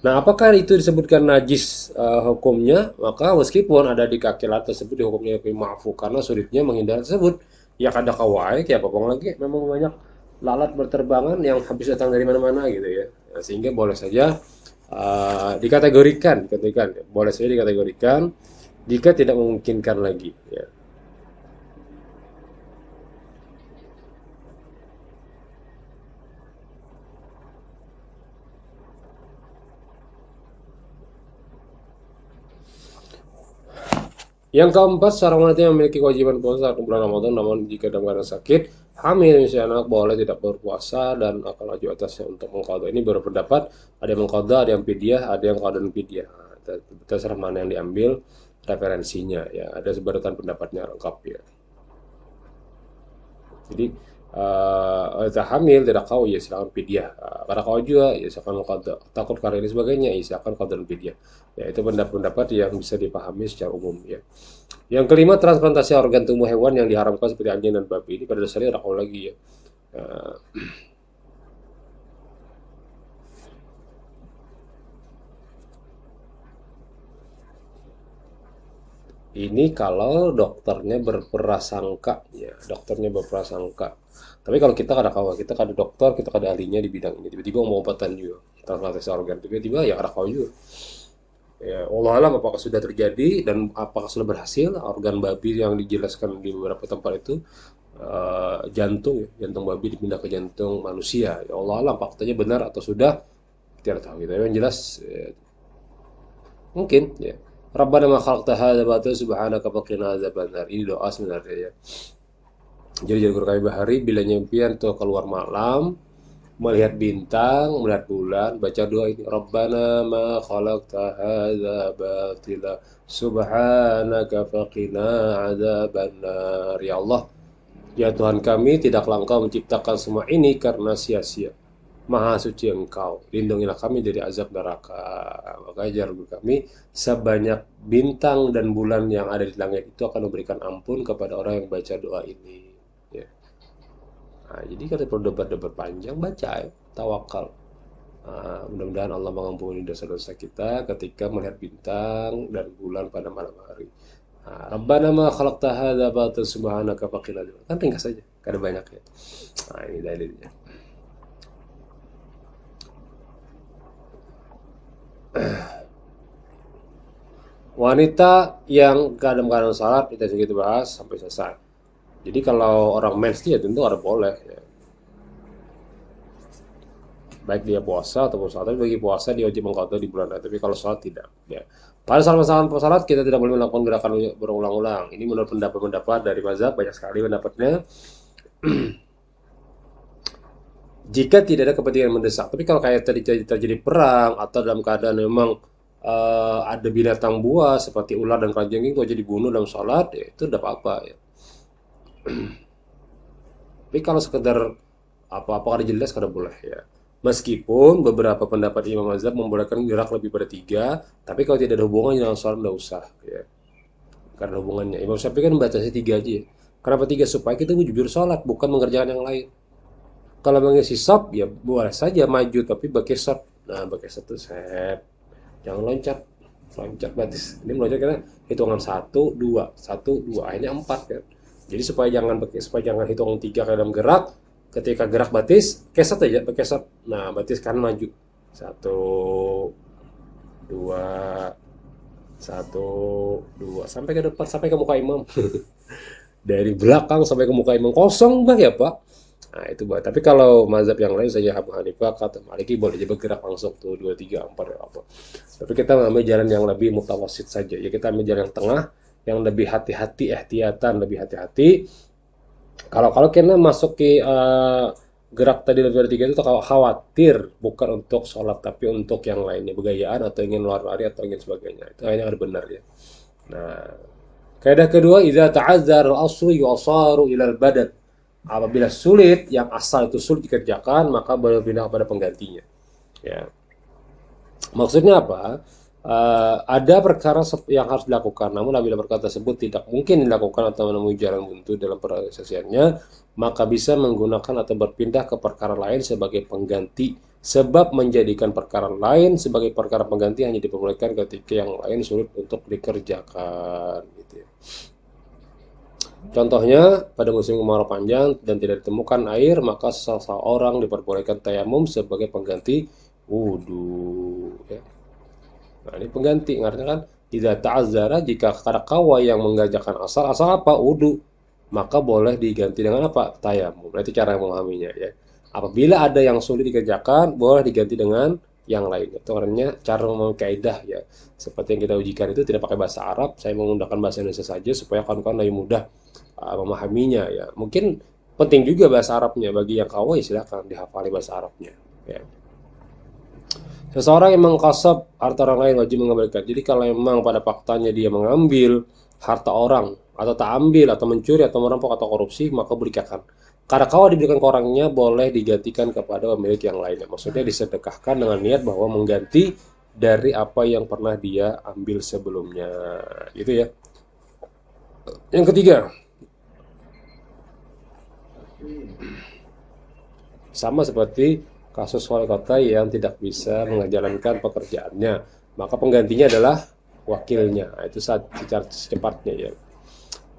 Nah, apakah itu disebutkan najis hukumnya? Maka meskipun ada di kaki lalat tersebut di hukumnya ma'fu karena sulitnya menghindari tersebut. Ya kada kawai ya apa lagi memang banyak lalat berterbangan yang habis datang dari mana-mana gitu ya. Nah, sehingga boleh saja dikategorikan, boleh saja dikategorikan jika tidak memungkinkan lagi ya. Yang keempat, seorang wanita yang memiliki kewajiban puasa saat bulan Ramadan, namun jika dalam keadaan sakit, hamil misalnya anak, boleh tidak berpuasa dan akan wajib atasnya untuk mengqadha. Ini berpendapat, ada yang mengqadha, ada yang fidyah, ada yang qadhan fidyah. Terserah mana yang diambil referensinya ya. Ada sebarutan pendapatnya lengkap ya. Jadi hamil tidak kau ya silakan fidyah. Karena kau juga ya silakan qadha. Takut karena ini sebagainya ya silakan qadha dan fidyah. Ya itu pendapat yang bisa dipahami secara umum ya. Yang kelima, transplantasi organ tubuh hewan yang diharamkan seperti anjing dan babi. Ini pada dasarnya rakau lagi ya. Uh, ini kalau dokternya berprasangka ya, dokternya berprasangka. Tapi kalau kita kada kawa, kita kada dokter, kita kada ahlinya di bidang ini. Tiba-tiba mau obatan juga, transplantasi organ. Tiba-tiba ya kada kawa juga. Ya, Allah alam apakah sudah terjadi dan apakah sudah berhasil organ babi yang dijelaskan di beberapa tempat itu jantung ya, jantung babi dipindah ke jantung manusia. Ya Allah alam faktanya benar atau sudah tidak tahu gitu. Yang jelas mungkin ya. Rabbana ma khalaqta hadza batila subhanaka faqina adzabannar. Ini doa sebenarnya ya. Jadi guru kami bahari bila nyimpian tuh keluar malam melihat bintang, melihat bulan, baca doa ini. Rabbana ma khalaqta hadza batila subhanaka faqina adzabannar. Ya Allah, ya Tuhan kami, tidaklah Engkau menciptakan semua ini karena sia-sia. Maha suci Engkau, lindungilah kami dari azab neraka. Maka ajar kami, sebanyak bintang dan bulan yang ada di langit itu akan memberikan ampun kepada orang yang baca doa ini. Ya. Nah, jadi kalau perlu debat-debat panjang, baca ya, tawakal. Mudah-mudahan Allah mengampuni dosa-dosa kita ketika melihat bintang dan bulan pada malam hari. Rabbana ma khalaqta hadza batil subhanaka faqina. Kan ringkas saja, kada banyak ya. Nah, ini dalilnya. Wanita yang kadang-kadang salat kita juga bahas sampai selesai. Jadi kalau orang mens ya tentu ada boleh ya. Baik dia puasa ataupun salat. Tapi bagi puasa dia wajib mengqadha di bulan Rajab. Tapi kalau salat tidak ya. Pada saat salat kita tidak boleh melakukan gerakan berulang-ulang. Ini menurut pendapat-pendapat dari mazhab banyak sekali pendapatnya. Jika tidak ada kepentingan mendesak. Tapi kalau kayak terjadi perang atau dalam keadaan memang ada binatang buas seperti ular dan kalajengking itu aja dibunuh dalam sholat ya itu tidak apa-apa ya. Tapi kalau sekedar apa-apa ada jelas kada boleh ya. Meskipun beberapa pendapat Imam Mazhab membolehkan gerak lebih pada tiga, tapi kalau tidak ada hubungannya dengan sholat tidak usah ya. Karena hubungannya Imam Syafi'i kan membatasi tiga aja ya. Kenapa tiga? Supaya kita jujur sholat bukan mengerjakan yang lain. Kalau mengisi sop ya boleh saja maju tapi pakai sop. Nah pakai sop itu set. Jangan loncat, loncat batis. Ini meloncat karena hitungan satu dua akhirnya 4 kan. Jadi supaya jangan hitung 3 ke dalam gerak, ketika gerak batis, keset aja, pakai keset. Nah, batis kan maju. Satu, dua, satu, dua, sampai ke depan, sampai ke muka imam. Dari belakang sampai ke muka imam kosong bah ya Pak. Nah itu buat. Tapi kalau mazhab yang lain saja Abu Hanifah kata Maliki boleh aja bergerak langsung tuh 2, 3, 4 ya apa. Tapi kita ambil jalan yang lebih mutawasit saja. Ya kita ambil jalan yang tengah, yang lebih hati-hati, ihtiyatan, lebih hati-hati. Kalau kita masuk ke gerak tadi lebih dari 3 itu khawatir bukan untuk sholat tapi untuk yang lainnya begayaan atau ingin lari atau ingin sebagainya. Itu hanya ada benar ya. Nah, kaidah kedua idza ta'azzar al-aslu yusaru ila al-badal. Apabila sulit, yang asal itu sulit dikerjakan, maka berpindah kepada penggantinya. Ya. Maksudnya apa? Ada perkara yang harus dilakukan, namun apabila perkara tersebut tidak mungkin dilakukan atau menemui jalan buntu dalam penyelesaiannya, maka bisa menggunakan atau berpindah ke perkara lain sebagai pengganti. Sebab menjadikan perkara lain sebagai perkara pengganti hanya diperbolehkan ketika yang lain sulit untuk dikerjakan. Gitu ya. Contohnya, pada musim kemarau panjang dan tidak ditemukan air, maka seseorang diperbolehkan tayamum sebagai pengganti wudhu. Ya. Nah, ini pengganti, artinya kan tidak ta'azzara jika kada kawa yang mengerjakan asal, asal apa? Wudhu. Maka boleh diganti dengan apa? Tayamum. Nah, itu cara memahaminya ya. Apabila ada yang sulit dikerjakan, boleh diganti dengan yang lain. Itu artinya cara memahami kaidah ya. Seperti yang kita ujikan itu tidak pakai bahasa Arab, saya menggunakan bahasa Indonesia saja supaya kawan-kawan lebih mudah memahaminya ya. Mungkin penting juga bahasa Arabnya bagi yang kawa ya silakan dihafali bahasa Arabnya ya. Seseorang yang mengkasab harta orang lain wajib mengembalikan. Jadi kalau memang pada faktanya dia mengambil harta orang atau tak ambil atau mencuri atau merampok atau korupsi maka berikan. Karena kalau diberikan ke orangnya boleh digantikan kepada pemilik yang lainnya. Maksudnya disedekahkan dengan niat bahwa mengganti dari apa yang pernah dia ambil sebelumnya. Gitu ya. Yang ketiga, sama seperti kasus wali kota yang tidak bisa menjalankan pekerjaannya, maka penggantinya adalah wakilnya. Nah, itu secara secepatnya ya.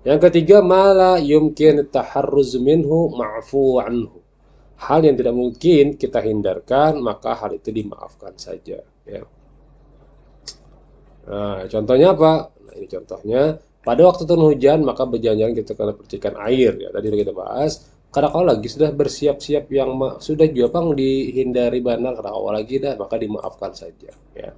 Yang ketiga, mala yumkin taharruz minhu ma'fu anhu. Hal yang tidak mungkin kita hindarkan, maka hal itu dimaafkan saja. Ya. Nah, contohnya apa? Nah, ini contohnya. Pada waktu turun hujan, maka berjanjian kita kena percikan air. Ya, tadi sudah kita bahas. Karena kalau lagi sudah bersiap-siap yang sudah juga bang dihindari benar, karena kalau lagi dah, maka dimaafkan saja. Ya.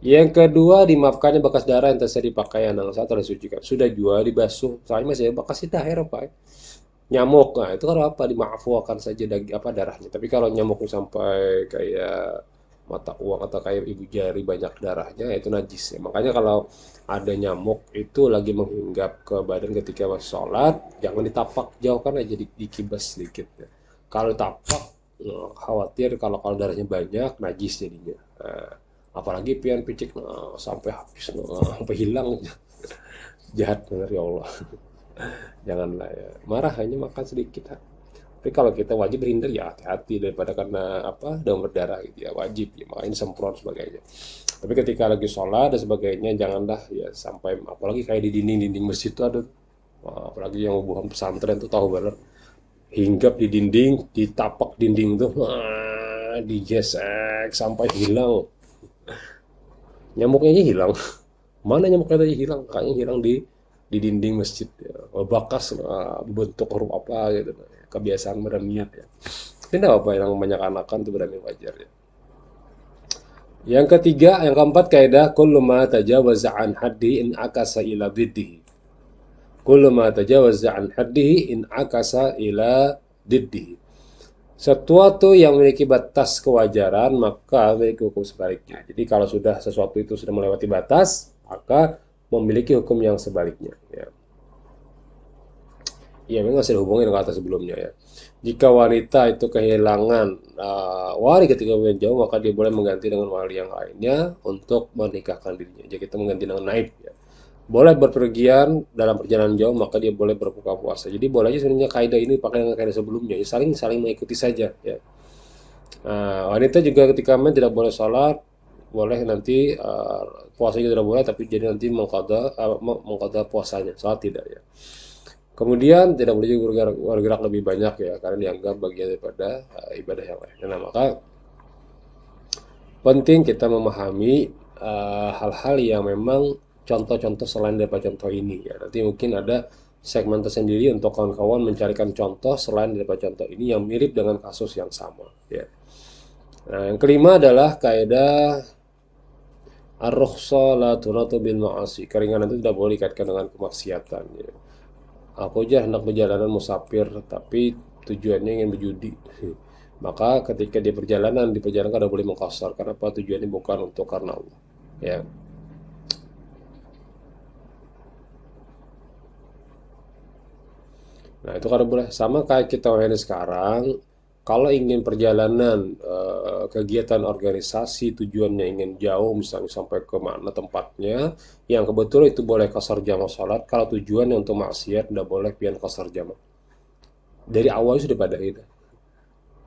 Yang kedua, dimaafkannya bekas darah yang terjadi pakaian yang saat disucikan. Sudah juga dibasuh, soalnya masih bekas daerah pak. Nyamuk, nah itu kan apa dimaafkan saja apa darahnya. Tapi kalau nyamuknya sampai kayak mata uang atau kayak ibu jari banyak darahnya, itu najis ya. Makanya kalau ada nyamuk itu lagi menghinggap ke badan ketika masuk sholat, jangan ditapak, jauhkan aja dikibas sedikit ya. Kalau tapak, khawatir kalau darahnya banyak, najis jadinya. Nah, apalagi pian picik, nah, sampai habis, nah, sampai hilang, jahat benar ya Allah. Janganlah ya. Marah hanya makan sedikit. Tapi kalau kita wajib berhindar ya hati-hati daripada karena apa demam berdarah gitu ya wajib ya makanya semprot sebagainya. Tapi ketika lagi sholat dan sebagainya janganlah ya sampai apalagi kayak di dinding-dinding masjid itu ada apalagi yang hubungan pesantren tuh tahu banget hinggap di dinding ditapak dinding tuh digesek sampai hilang nyamuknya aja hilang. Mana nyamuknya tadi hilang? Kayaknya hilang di dinding masjid ya. Bekas bentuk huruf apa gitu. Kebiasaan berniat ya. Tidak apa yang banyak anakan itu berani wajar ya. Yang ketiga, yang keempat kaidah kullu ma tajawaza an haddi in akasa ila diddihi. Kullu ma tajawaza an haddihi in akasa ila diddihi. Sesuatu yang memiliki batas kewajaran maka memiliki hukum sebaliknya. Jadi kalau sudah sesuatu itu sudah melewati batas, maka memiliki hukum yang sebaliknya. Ya, ya memang masih dihubungin dengan kata sebelumnya ya. Jika wanita itu kehilangan wali ketika menjauh, maka dia boleh mengganti dengan wali yang lainnya untuk menikahkan dirinya. Jadi kita mengganti dengan naib ya. Boleh berpergian dalam perjalanan jauh, maka dia boleh berbuka puasa. Jadi boleh aja sebenarnya kaidah ini pakai dengan kaidah sebelumnya. Ya, saling saling mengikuti saja ya. Wanita juga ketika tidak boleh sholat, boleh nanti puasanya tidak boleh, tapi jadi nanti mengqadha puasanya, sholat tidak ya. Kemudian tidak boleh juga bergerak lebih banyak ya, karena dianggap bagian daripada ibadah yang lain. Nah, maka penting kita memahami hal-hal yang memang contoh-contoh selain daripada contoh ini ya. Nanti mungkin ada segmen tersendiri untuk kawan-kawan mencarikan contoh selain daripada contoh ini yang mirip dengan kasus yang sama ya. Nah, yang kelima adalah kaidah ar-rukhsah la tunatu bil ma'asi. Keringanan itu tidak boleh dikaitkan dengan kemaksiatan ya. Aku aja hendak perjalanan musafir tapi tujuannya ingin berjudi. Maka ketika dia perjalanan di perjalanan kada boleh mengkosor karena apa tujuannya bukan untuk karena Allah. Ya. Nah, itu kada boleh sama kayak kita ini sekarang Kalau ingin perjalanan kegiatan organisasi tujuannya ingin jauh, misalnya sampai ke mana tempatnya, yang kebetulan itu boleh qasar jamaah salat. Kalau tujuannya untuk maksiat, tidak boleh pian qasar jamaah. Dari awal sudah pada itu.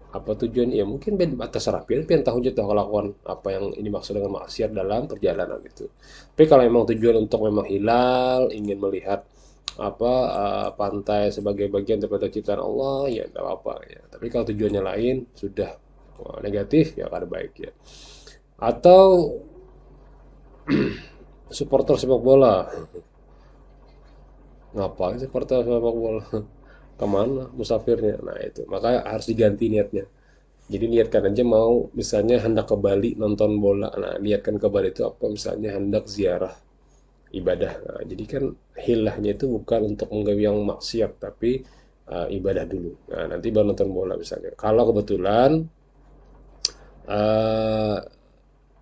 Apa tujuan? Ya mungkin terserah pian tahu aja tahu kelakuan apa yang ini maksud dengan maksiat dalam perjalanan itu. Tapi kalau memang tujuan untuk memang hilal, ingin melihat apa pantai sebagai bagian daripada ciptaan Allah, ya tidak apa ya. Tapi kalau tujuannya lain sudah negatif, ya kada baik ya. Atau supporter sepak bola, ngapain supporter sepak bola? Kemana musafirnya? Nah itu, maka harus diganti niatnya. Jadi niatkan aja mau misalnya hendak ke Bali nonton bola. Nah, niatkan ke Bali itu apa? Misalnya hendak ziarah ibadah. Nah, jadi kan hilahnya itu bukan untuk menggawe yang maksiat, tapi ibadah dulu. Nah, nanti baru nonton bola misalnya. Kalau kebetulan uh,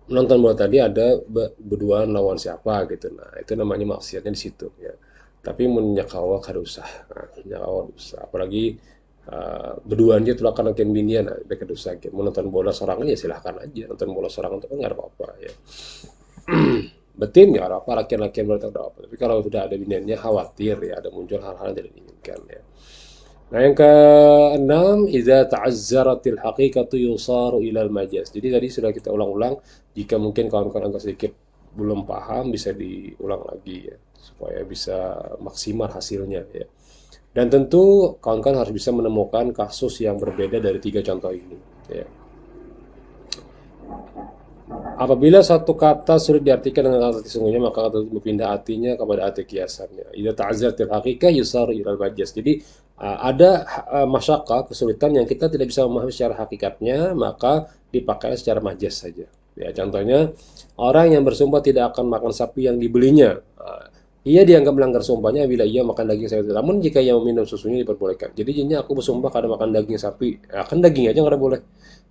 nonton bola tadi ada berduaan lawan siapa gitu. Nah, itu namanya maksiatnya di situ ya. Tapi menyakawa kada usah. Nah, menyakawa usah. Apalagi berduaan dia tuh akan akan binian, nah, mereka usah. Mau nonton bola sorangan ya silahkan aja. Nonton bola sorangan itu kan nggak ada apa-apa ya. Betim ya ada apa, laki-laki berarti ada apa. Tapi kalau sudah ada biniannya khawatir ya ada muncul hal-hal yang tidak diinginkan ya. Nah, yang keenam, idza ta'azzaratil haqiqatu yusaru ilal majaz. Jadi tadi sudah kita ulang-ulang, jika mungkin kawan-kawan agak sedikit belum paham bisa diulang lagi ya, supaya bisa maksimal hasilnya ya. Dan tentu kawan-kawan harus bisa menemukan kasus yang berbeda dari tiga contoh ini ya. Apabila satu kata sulit diartikan dengan kata sesungguhnya, maka kata itu berpindah artinya kepada arti kiasannya. Idza ta'azzatil haqiqah yusar ilal majaz. Jadi ada masyakah kesulitan yang kita tidak bisa memahami secara hakikatnya, maka dipakai secara majaz saja. Ya, contohnya orang yang bersumpah tidak akan makan sapi yang dibelinya. Ia dianggap melanggar sumpahnya bila ia makan daging sapi. Namun jika ia meminum susunya diperbolehkan. Jadi jadinya aku bersumpah kada makan daging sapi. Ya, kan daging aja nggak boleh.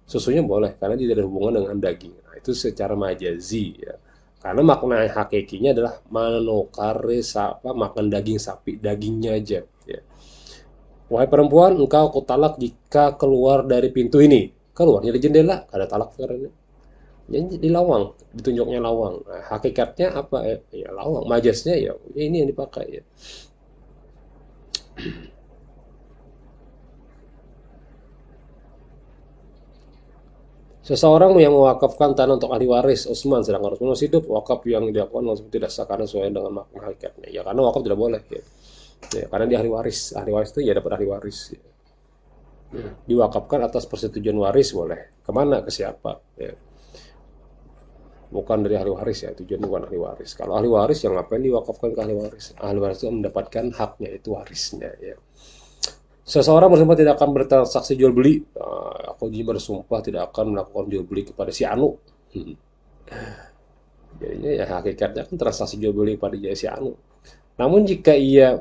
Susunya boleh karena tidak ada hubungan dengan daging. Nah, itu secara majazi ya. Karena makna hakikinya adalah manukare apa makan daging sapi, dagingnya aja ya. Wahai perempuan, engkau aku talak jika keluar dari pintu ini. Keluarnya di jendela, ada talak karena jadi di lawang, ditunjuknya lawang. Nah, hakikatnya apa ya? Ya lawang, majasnya ya ini yang dipakai ya. Seseorang yang mewakafkan tanah untuk ahli waris Utsman sedangkan Utsman masih hidup, wakaf yang dilakukan langsung tidak sah karena sesuai dengan makna hakikatnya. Ya karena wakaf tidak boleh ya. Ya, karena dia ahli waris. Ahli waris itu ya dapat ahli waris. Ya. Diwakafkan atas persetujuan waris boleh. Kemana? Ke siapa? Ya. Bukan dari ahli waris ya, tujuan bukan ahli waris. Kalau ahli waris yang ngapain diwakafkan ke ahli waris? Ahli waris itu mendapatkan haknya itu warisnya ya. Seseorang bersumpah tidak akan bertransaksi jual beli. Nah, aku juga bersumpah tidak akan melakukan jual beli kepada si Anu. Jadinya ya hakikatnya kan transaksi jual beli pada si Anu. Namun jika ia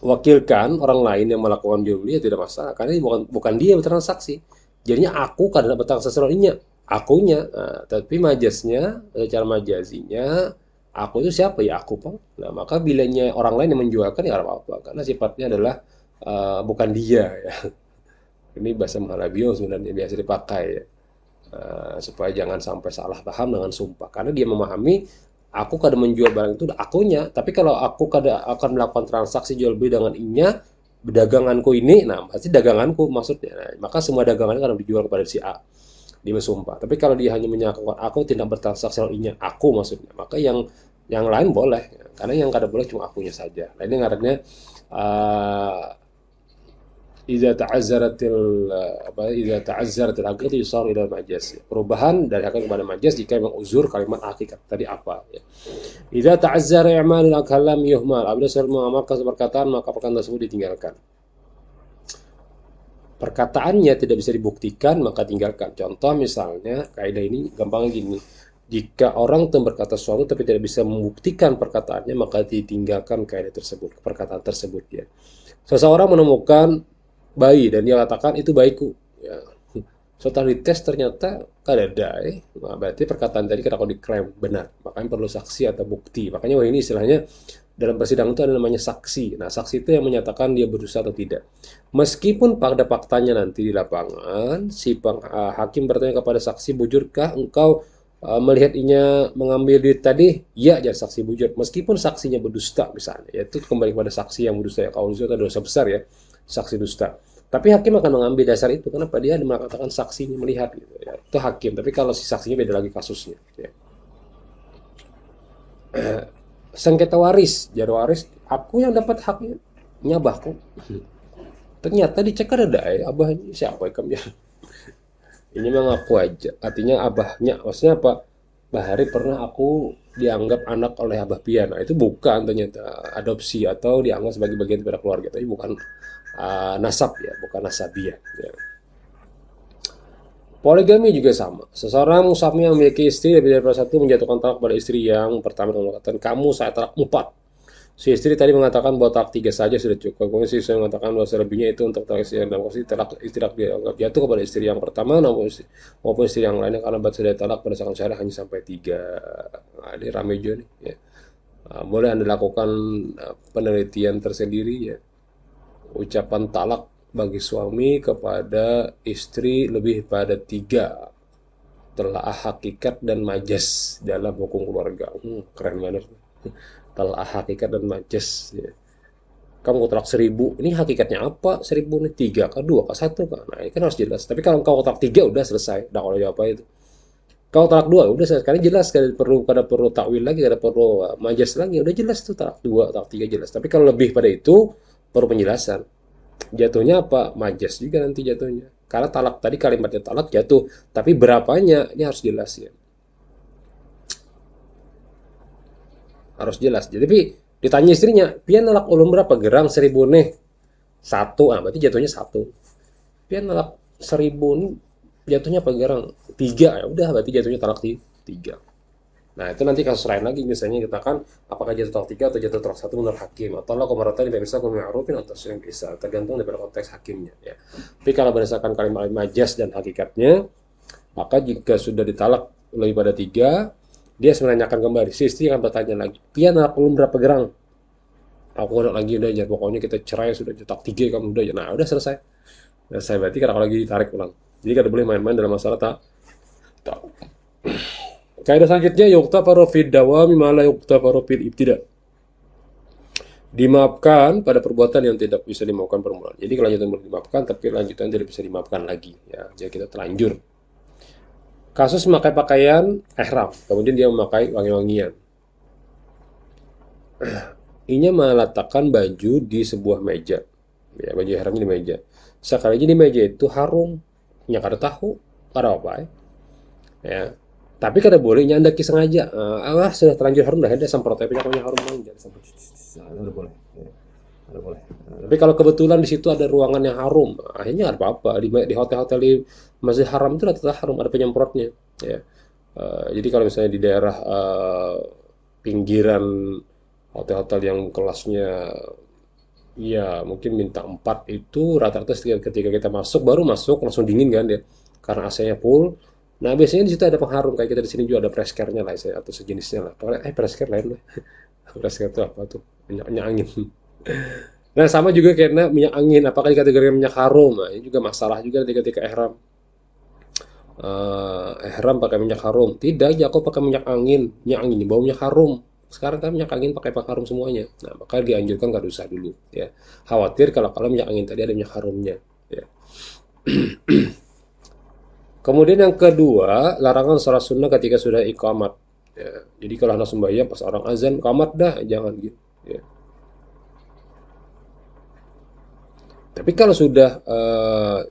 wakilkan orang lain yang melakukan jual beli ya tidak masalah karena ini bukan dia yang bertransaksi. Jadinya aku kadang bertransaksi olehnya, akunya. Nah, tapi majasnya cara majazinya aku itu siapa ya aku Pak. Nah, maka bilanya orang lain yang menjualkan ya apa-apa karena sifatnya adalah bukan dia ya. Ini bahasa Mahalabio sebenarnya biasa dipakai ya. Supaya jangan sampai salah paham dengan sumpah karena dia memahami aku kada menjual barang itu akunya tapi kalau aku kada akan melakukan transaksi jual beli dengan inya daganganku ini nah pasti daganganku maksudnya nah, maka semua dagangannya akan dijual kepada si A dia bersumpah tapi kalau dia hanya menyatakan aku tidak bertransaksi dengan inya aku maksudnya maka yang lain boleh karena yang kada boleh cuma akunya saja nah ini ngarannya uh, Idza ta'azzaratil apa idza ta'azzaratil haqiqatu yusar ila majaz. Perubahan dari hakikat kepada majaz jika memang uzur kalimat hakikat tadi apa ya. Idza ta'azzara i'malul kalam yuhmal. Apabila seorang mengamalkan perkataan maka perkataan tersebut ditinggalkan. Perkataannya tidak bisa dibuktikan maka tinggalkan. Contoh misalnya kaidah ini gampang gini. Jika orang berkata sesuatu tapi tidak bisa membuktikan perkataannya maka ditinggalkan kaidah tersebut, perkataan tersebut ya. Seseorang menemukan bayi dan dia katakan itu bayiku ya. Setelah dites ternyata kada ada nah, berarti perkataan tadi kalau diklaim benar makanya perlu saksi atau bukti makanya wah ini istilahnya dalam persidangan itu ada namanya saksi. Nah, saksi itu yang menyatakan dia berdosa atau tidak. Meskipun pada faktanya nanti di lapangan, hakim bertanya kepada saksi, bujurkah engkau melihat inya mengambil duit tadi? Ya, jangan saksi bujur. Meskipun saksinya berdusta misalnya, yaitu kembali kepada saksi yang berdusta. Ya, kalau itu adalah dosa besar ya, saksi dusta. Tapi hakim akan mengambil dasar itu. Kenapa? Dia mengatakan saksinya melihat. Gitu, ya. Itu hakim. Tapi kalau si saksinya beda lagi kasusnya. Ya. Sengketa waris, jadi waris, aku yang dapat haknya, nyabahku. Ternyata dicek ada abahnya siapa kamu ya? Ini memang aku aja. Artinya abahnya, maksudnya apa? Bahari pernah aku dianggap anak oleh Abah Pian. Nah, itu bukan ternyata adopsi atau dianggap sebagai bagian dari keluarga, tapi bukan nasab ya, bukan nasabiah. Ya. Poligami juga sama. Seseorang musafir yang memiliki istri lebih dari satu menjatuhkan talak pada istri yang pertama dengan mengatakan kamu saya talak 4. Si istri tadi mengatakan bahwa talak 3 saja sudah cukup. Kemudian si istri mengatakan bahwa selebihnya itu untuk talak istri yang dalam posisi talak istri dianggap jatuh kepada istri yang pertama maupun istri yang lainnya karena batas dari talak berdasarkan syariah hanya sampai 3. Nah, ini rame juga nih. Ya. Nah, boleh Anda lakukan penelitian tersendiri ya. Ucapan talak bagi suami kepada istri lebih pada 3 telah hakikat dan majas dalam hukum keluarga. Keren banget. Telah hakikat dan majas. Ya. Kamu talak 1000, ini hakikatnya apa? 1000 ini 3 kah 2 kah 1 kah? Nah, ini kan harus jelas. Tapi kalau kau talak 3 udah selesai. Udah kalau jawab apa itu. Kau talak 2 udah sekali jelas, kada perlu takwil lagi, kada perlu majas lagi, udah jelas tuh talak 2, talak 3 jelas. Tapi kalau lebih pada itu perlu penjelasan. Jatuhnya apa? Majas juga nanti jatuhnya. Karena talak tadi kalimatnya talak jatuh, tapi berapanya ini harus jelas ya. Harus jelas. Jadi ditanya istrinya, pian nalak ulun berapa gerang 1000 nih? 1, berarti jatuhnya 1. Pian nalak 1000 nih jatuhnya apa gerang? 3, ya udah berarti jatuhnya talak 3. Nah, itu nanti kasus lain lagi, misalnya kita kan apakah jatuh talak 3 atau jatuh talak 1 menurut hakim, atau Allah komaratan tidak bisa kuma'arufin atau sering bisa, tergantung daripada konteks hakimnya ya. Tapi kalau berdasarkan kalimat majas dan hakikatnya, maka jika sudah ditalak lebih pada 3, dia menanyakan kembali, si istri akan bertanya lagi, pian anak belum berapa gerang? Aku anak lagi udah aja, pokoknya kita cerai sudah talak 3 kamu udah aja. Nah, udah selesai. Selesai berarti kalau lagi ditarik ulang. Jadi kada boleh main-main dalam masalah tak. Kaidah selanjutnya yuktafaru fid dawami ma la yuktafaru fil ibtida. Dimaafkan pada perbuatan yang tidak bisa dimaafkan permulaan. Jadi kelanjutan boleh dimaafkan, tapi lanjutan tidak bisa dimaafkan lagi. Ya, jadi kita terlanjur. Kasus memakai pakaian ihram, kemudian dia memakai wangi-wangian. Inya meletakkan baju di sebuah meja. Ya, baju ihramnya di meja. Sekali di meja itu harum. Nya kada tahu, kada apa ya. Tapi kada boleh nyandaki sengaja. Sudah terlanjur harum dah ada semprot tapi punya harum jangan semprot. Ada boleh. Ada boleh. Tapi kalau kebetulan di situ ada ruangan yang harum, akhirnya ada apa-apa. Di hotel-hotel di Masjid Haram itu rata-rata harum, ada penyemprotnya ya. Jadi kalau misalnya di daerah pinggiran hotel-hotel yang kelasnya ya mungkin minta 4 itu rata-rata ketika kita masuk baru masuk langsung dingin kan dia karena AC-nya full. Nah biasanya di situ ada pengharum kayak kita di sini juga ada press-care-nya lah atau sejenisnya lah. Press-care lain lah. Press-care itu apa tuh? Minyak angin. Nah sama juga karena minyak angin. Apakah dikategorikan minyak harum? Nah, ini juga masalah juga ketika ihram. Ihram pakai minyak harum. Tidak, ya aku pakai minyak angin. Minyak angin ini bau minyak harum. Sekarang kan minyak angin pakai harum semuanya. Nah maka dianjurkan nggak usah dulu. Ya. Khawatir kalau minyak angin tadi ada minyak harumnya. Ya. Kemudian yang kedua, larangan sholat sunnah ketika sudah iqamat. Ya, jadi kalau hendak sembahyang pas orang azan, iqamat dah, jangan gitu. Ya. Tapi kalau sudah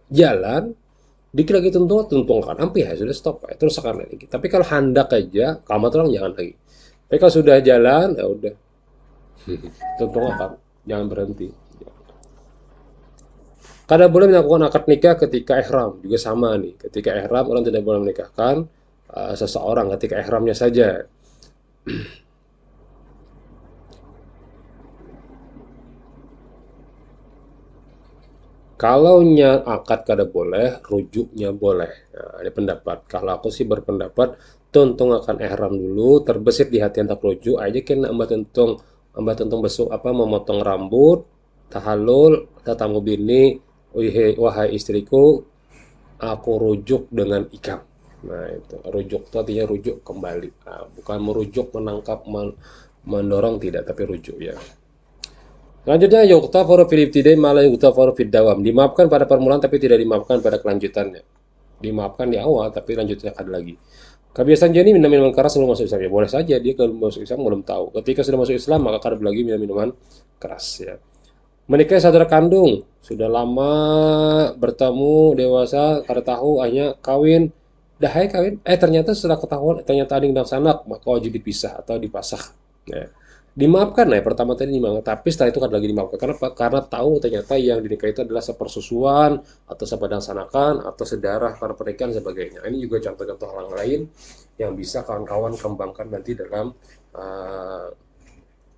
jalan, dikit lagi tuntung kan, ampi ya sudah stop, ya, terus akan lagi. Tapi kalau hendak aja, iqamat orang jangan lagi. Tapi kalau sudah jalan, ya udah, tuntung akan, jangan berhenti. Kada boleh melakukan akad nikah ketika ihram, juga sama nih. Ketika ihram orang tidak boleh menikahkan seseorang ketika ihramnya saja. Kalau akad kada boleh, rujuknya boleh. Nah, ini pendapat. Kalau aku sih berpendapat tuntung akan ihram dulu, terbesit di hati hendak rujuk aja kena ambah tuntung hamba tentu besok memotong rambut, tahallul, tetamu bini, wahai istriku, aku rujuk dengan ikam. Nah itu rujuk itu artinya rujuk kembali. Nah, bukan merujuk, menangkap, mendorong tidak, tapi rujuk ya. Selanjutnya yughtafaru fil ibtidai ma la yughtafaru fid dawam. Dimaafkan pada permulaan tapi tidak dimaafkan pada kelanjutannya. Dimaafkan di awal tapi lanjutnya ada lagi. Kebiasaan Jenny minum minuman keras sebelum masuk Islam ya boleh saja, dia kalau masuk Islam belum tahu. Ketika sudah masuk Islam maka kadang lagi minum minuman keras ya. Menikahi saudara kandung, sudah lama bertemu, dewasa, kada tahu, hanya kawin, dah hai kawin, ternyata setelah ketahuan, ternyata ada yang sanak, maka wajib dipisah atau dipasah. Ya. Dimaafkan ya, pertama tadi dimaafkan, tapi setelah itu kan lagi dimaafkan. Kenapa? Karena tahu ternyata yang dinikahi itu adalah sepersusuan, atau sepadang sanakan, atau sedarah karena pernikahan dan sebagainya. Ini juga contoh-contoh hal lain yang bisa kawan-kawan kembangkan nanti dalam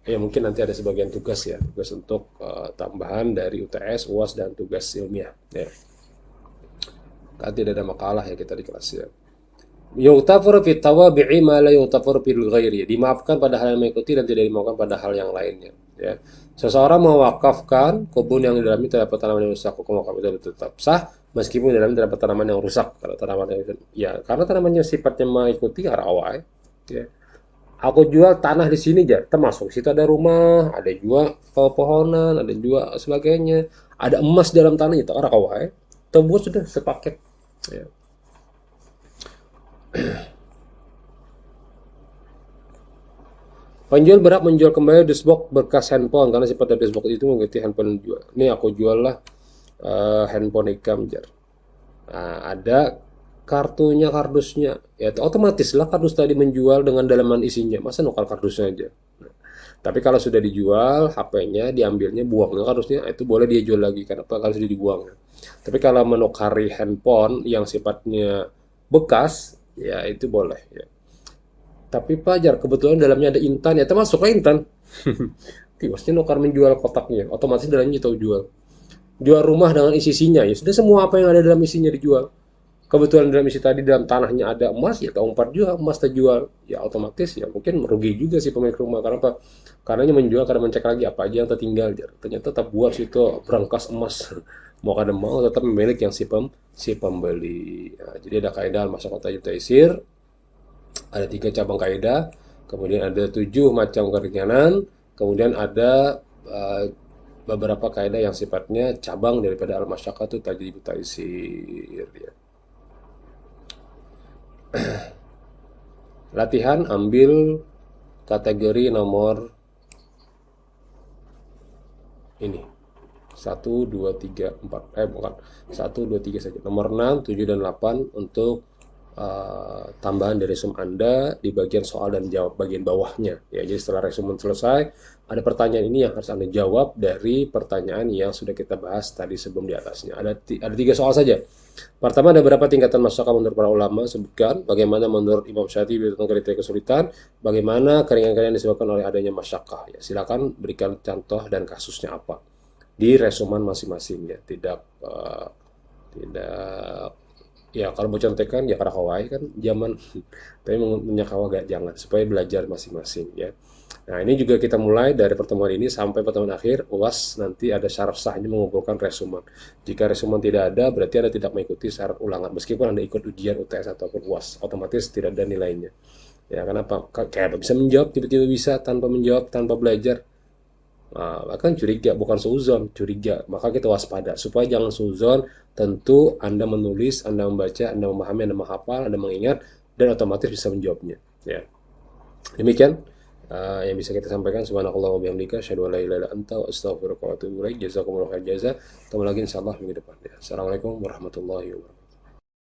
ya mungkin nanti ada sebagian tugas ya, tugas untuk tambahan dari UTS, UAS dan tugas ilmiah ya. Kan tidak ada makalah ya kita di kelas ya. Yughtafaru fi tawabi'i ma la yughtafaru fil ghairi. Dimaafkan pada hal yang mengikuti dan tidak dimaafkan pada hal yang lainnya ya. Seseorang mewakafkan kebun yang di dalamnya terdapat tanaman yang rusak, hukum wakaf itu tetap sah meskipun di dalamnya terdapat tanaman yang rusak. Kalau tanaman yang ya karena tanamannya sifatnya mengikuti arah awal ya. Aku jual tanah di sini aja, termasuk situ ada rumah, ada juga pepohonan, ada juga sebagainya, ada emas dalam tanah itu arah kawai, tebus sudah sepaket. Ya. Penjual berhak menjual kembali dashboard bekas handphone karena sifat dari dashboard itu mengikuti handphone jual. Ini aku jual lah handphone ikam jar. Nah, ada kartunya, kardusnya, ya otomatis lah kardus tadi menjual dengan dalaman isinya. Masa nukar kardusnya aja? Nah, tapi kalau sudah dijual, HP-nya diambilnya, buangnya kardusnya, itu boleh dia jual lagi. Kenapa? Kalau sudah dibuang. Tapi kalau menukari handphone yang sifatnya bekas, ya itu boleh. Ya. Tapi pajar, kebetulan dalamnya ada intan, ya termasuklah intan. Tiwasnya nukar menjual kotaknya, otomatis dalamnya tahu jual. Jual rumah dengan isi-isinya, ya sudah semua apa yang ada dalam isinya dijual. Kebetulan dalam isi tadi dalam tanahnya ada emas ya keempat juga emas terjual ya otomatis ya mungkin merugi juga si pemilik rumah karena apa karena menjual karena mencek lagi apa aja yang tertinggal ternyata tetap buat situ berangkas emas mau kada mau tetap memiliki yang si pembeli nah, jadi ada kaidah al-masyaqqah taysir ada 3 cabang kaidah kemudian ada 7 macam keringanan kemudian ada beberapa kaidah yang sifatnya cabang daripada al-masyaqqah itu tajrib taysir ya. Latihan ambil kategori nomor ini 1, 2, 3, 4 bukan 1, 2, 3 saja nomor 6, 7, dan 8 untuk tambahan dari resume Anda di bagian soal dan jawab bagian bawahnya ya jadi setelah resume selesai ada pertanyaan ini yang harus Anda jawab dari pertanyaan yang sudah kita bahas tadi sebelum di atasnya ada 3 soal saja. Pertama, ada berapa tingkatan masyaqqah menurut para ulama? Sebutkan bagaimana menurut Imam Syafi'i tentang kriteria kesulitan, bagaimana keringan-keringan disebabkan oleh adanya masyaqqah. Ya, silakan berikan contoh dan kasusnya apa di resuman masing-masing ya. Tidak ya kalau mau contekan ya karena kawai kan zaman tapi menyakawa gak jangan supaya belajar masing-masing ya. Nah ini juga kita mulai dari pertemuan ini sampai pertemuan akhir UAS nanti ada syarat sahnya mengumpulkan resumen. Jika resumen tidak ada berarti Anda tidak mengikuti syarat ulangan meskipun Anda ikut ujian UTS ataupun UAS otomatis tidak ada nilainya. Ya kenapa? Kayak bisa menjawab tiba-tiba bisa tanpa menjawab tanpa belajar. Nah, bahkan curiga bukan seuzon curiga maka kita waspada supaya jangan seuzon tentu Anda menulis Anda membaca Anda memahami Anda menghafal Anda mengingat dan otomatis bisa menjawabnya ya demikian yang bisa kita sampaikan subhanakallah wa bihamdika asyhadu an la ilaha illa anta astaghfiruka wa atubu ilaik jazakumullahu khairan jazaa ketemu lagi insyaallah minggu depan ya. Assalamualaikum warahmatullahi wabarakatuh.